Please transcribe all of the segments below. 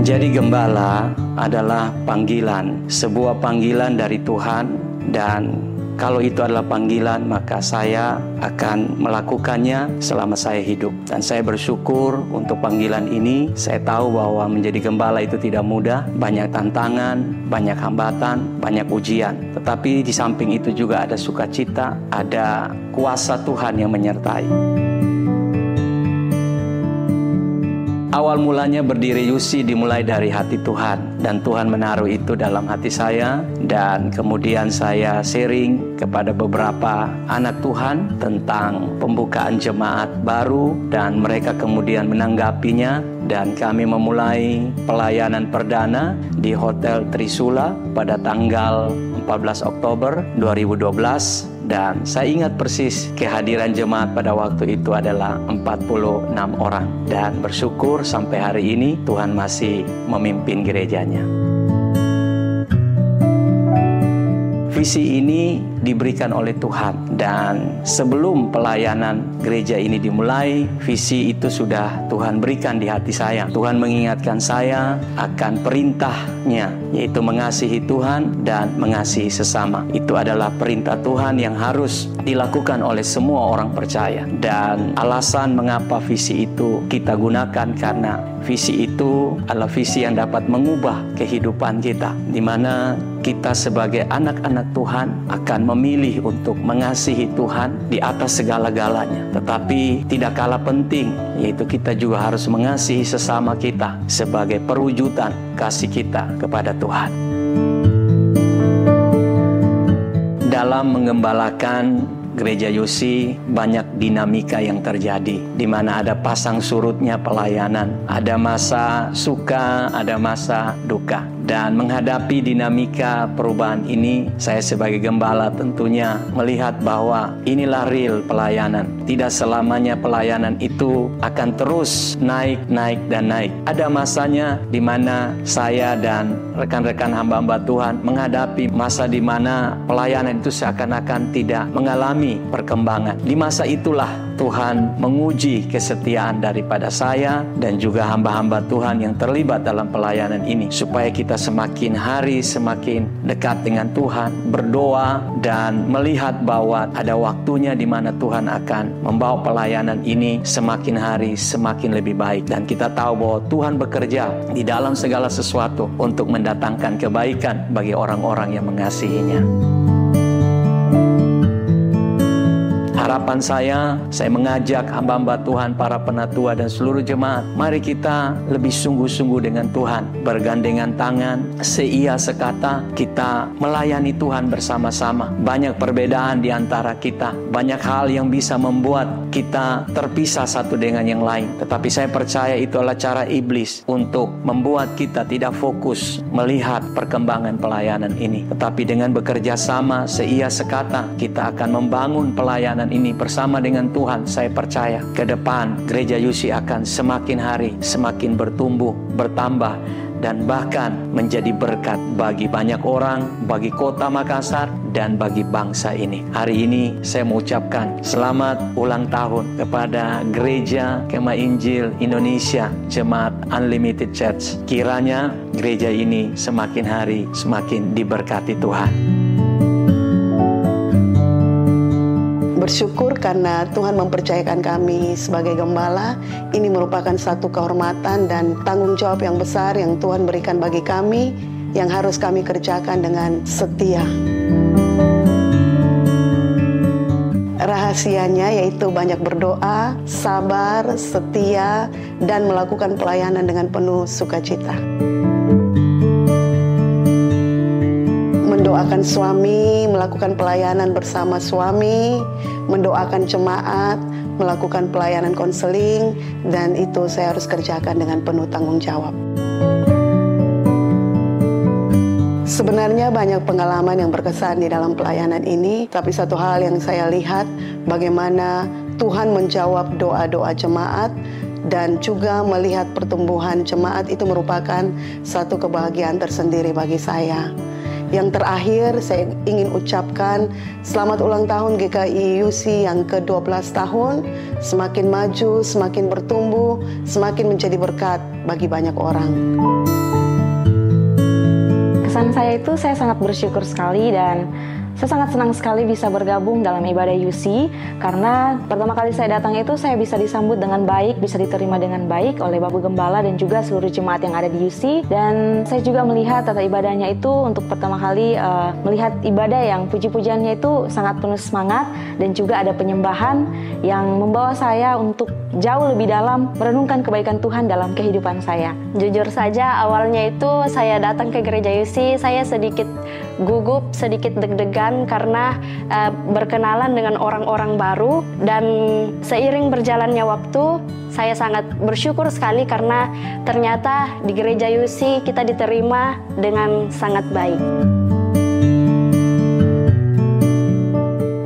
Menjadi gembala adalah panggilan, sebuah panggilan dari Tuhan, dan kalau itu adalah panggilan, maka saya akan melakukannya selama saya hidup. Dan saya bersyukur untuk panggilan ini. Saya tahu bahwa menjadi gembala itu tidak mudah, banyak tantangan, banyak hambatan, banyak ujian. Tetapi di samping itu juga ada sukacita, ada kuasa Tuhan yang menyertai. Awal mulanya berdiri Yusi dimulai dari hati Tuhan, dan Tuhan menaruh itu dalam hati saya, dan kemudian saya sharing kepada beberapa anak Tuhan tentang pembukaan jemaat baru, dan mereka kemudian menanggapinya, dan kami memulai pelayanan perdana di Hotel Trisula pada tanggal 14 Oktober 2012. Dan saya ingat persis kehadiran jemaat pada waktu itu adalah 46 orang. Dan bersyukur sampai hari ini Tuhan masih memimpin gerejanya. Visi ini diberikan oleh Tuhan, dan sebelum pelayanan gereja ini dimulai, visi itu sudah Tuhan berikan di hati saya. Tuhan mengingatkan saya akan perintahnya, yaitu mengasihi Tuhan dan mengasihi sesama. Itu adalah perintah Tuhan yang harus dilakukan oleh semua orang percaya. Dan alasan mengapa visi itu kita gunakan, karena visi itu adalah visi yang dapat mengubah kehidupan kita, di mana kita sebagai anak-anak Tuhan akan memilih untuk mengasihi Tuhan di atas segala-galanya. Tetapi tidak kalah penting, yaitu kita juga harus mengasihi sesama kita sebagai perwujudan kasih kita kepada Tuhan. Dalam mengembalakan Gereja Yusi, banyak dinamika yang terjadi, di mana ada pasang surutnya pelayanan, ada masa suka, ada masa duka. Dan menghadapi dinamika perubahan ini, saya sebagai gembala tentunya melihat bahwa inilah real pelayanan. Tidak selamanya pelayanan itu akan terus naik, dan naik. Ada masanya di mana saya dan rekan-rekan hamba-hamba Tuhan menghadapi masa di mana pelayanan itu seakan-akan tidak mengalami perkembangan. Di masa itulah Tuhan menguji kesetiaan daripada saya dan juga hamba-hamba Tuhan yang terlibat dalam pelayanan ini, supaya kita semakin hari semakin dekat dengan Tuhan, berdoa dan melihat bahwa ada waktunya di mana Tuhan akan membawa pelayanan ini semakin hari semakin lebih baik. Dan kita tahu bahwa Tuhan bekerja di dalam segala sesuatu untuk mendatangkan kebaikan bagi orang-orang yang mengasihinya. Harapan saya mengajak hamba-hamba Tuhan, para penatua dan seluruh jemaat, mari kita lebih sungguh-sungguh dengan Tuhan, bergandengan tangan, seia sekata, kita melayani Tuhan bersama-sama. Banyak perbedaan di antara kita, banyak hal yang bisa membuat kita terpisah satu dengan yang lain. Tetapi saya percaya itu adalah cara iblis untuk membuat kita tidak fokus melihat perkembangan pelayanan ini. Tetapi dengan bekerja sama, seia sekata, kita akan membangun pelayanan ini bersama dengan Tuhan. Saya percaya ke depan Gereja Yusi akan semakin hari semakin bertumbuh, bertambah, dan bahkan menjadi berkat bagi banyak orang, bagi kota Makassar, dan bagi bangsa ini. Hari ini saya mengucapkan selamat ulang tahun kepada Gereja Kemah Injil Indonesia Jemaat Unlimited Church. Kiranya gereja ini semakin hari semakin diberkati Tuhan. Bersyukur karena Tuhan mempercayakan kami sebagai gembala. Ini merupakan satu kehormatan dan tanggung jawab yang besar yang Tuhan berikan bagi kami, yang harus kami kerjakan dengan setia. Rahasianya yaitu banyak berdoa, sabar, setia, dan melakukan pelayanan dengan penuh sukacita. Mendoakan suami, melakukan pelayanan bersama suami, mendoakan jemaat, melakukan pelayanan konseling, dan itu saya harus kerjakan dengan penuh tanggung jawab. Sebenarnya banyak pengalaman yang berkesan di dalam pelayanan ini, tapi satu hal yang saya lihat, bagaimana Tuhan menjawab doa-doa jemaat, dan juga melihat pertumbuhan jemaat itu merupakan satu kebahagiaan tersendiri bagi saya. Yang terakhir saya ingin ucapkan selamat ulang tahun GKI UC yang ke-12 tahun. Semakin maju, semakin bertumbuh, semakin menjadi berkat bagi banyak orang. Kesan saya itu saya sangat bersyukur sekali dan saya sangat senang sekali bisa bergabung dalam ibadah UC karena pertama kali saya datang itu saya bisa disambut dengan baik, bisa diterima dengan baik oleh Bapak Gembala dan juga seluruh jemaat yang ada di UC. Dan saya juga melihat tata ibadahnya itu untuk pertama kali melihat ibadah yang puji-pujiannya itu sangat penuh semangat dan juga ada penyembahan yang membawa saya untuk jauh lebih dalam merenungkan kebaikan Tuhan dalam kehidupan saya. Jujur saja awalnya itu saya datang ke gereja UC, saya sedikit gugup, sedikit deg-degan karena berkenalan dengan orang-orang baru, dan seiring berjalannya waktu saya sangat bersyukur sekali karena ternyata di gereja UC kita diterima dengan sangat baik.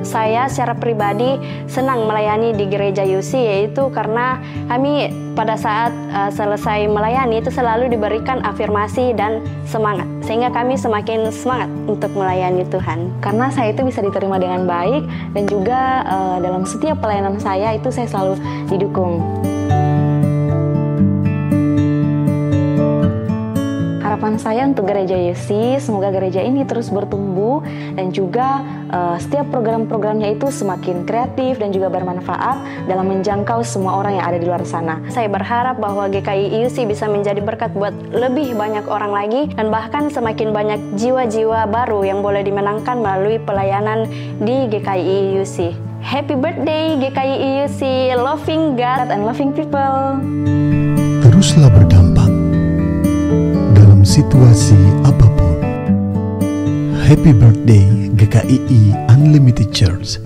Saya secara pribadi senang melayani di gereja UC, yaitu karena kami pada saat selesai melayani itu selalu diberikan afirmasi dan semangat, sehingga kami semakin semangat untuk melayani Tuhan. Karena saya itu bisa diterima dengan baik dan juga dalam setiap pelayanan saya itu saya selalu didukung. Harapan saya untuk gereja UC, semoga gereja ini terus bertumbuh dan juga setiap program-programnya itu semakin kreatif dan juga bermanfaat dalam menjangkau semua orang yang ada di luar sana. Saya berharap bahwa GKI UC bisa menjadi berkat buat lebih banyak orang lagi dan bahkan semakin banyak jiwa-jiwa baru yang boleh dimenangkan melalui pelayanan di GKI UC. Happy birthday GKI UC, loving God and loving people. Teruslah berdampak dalam situasi apapun. Happy birthday GKII Unlimited Church.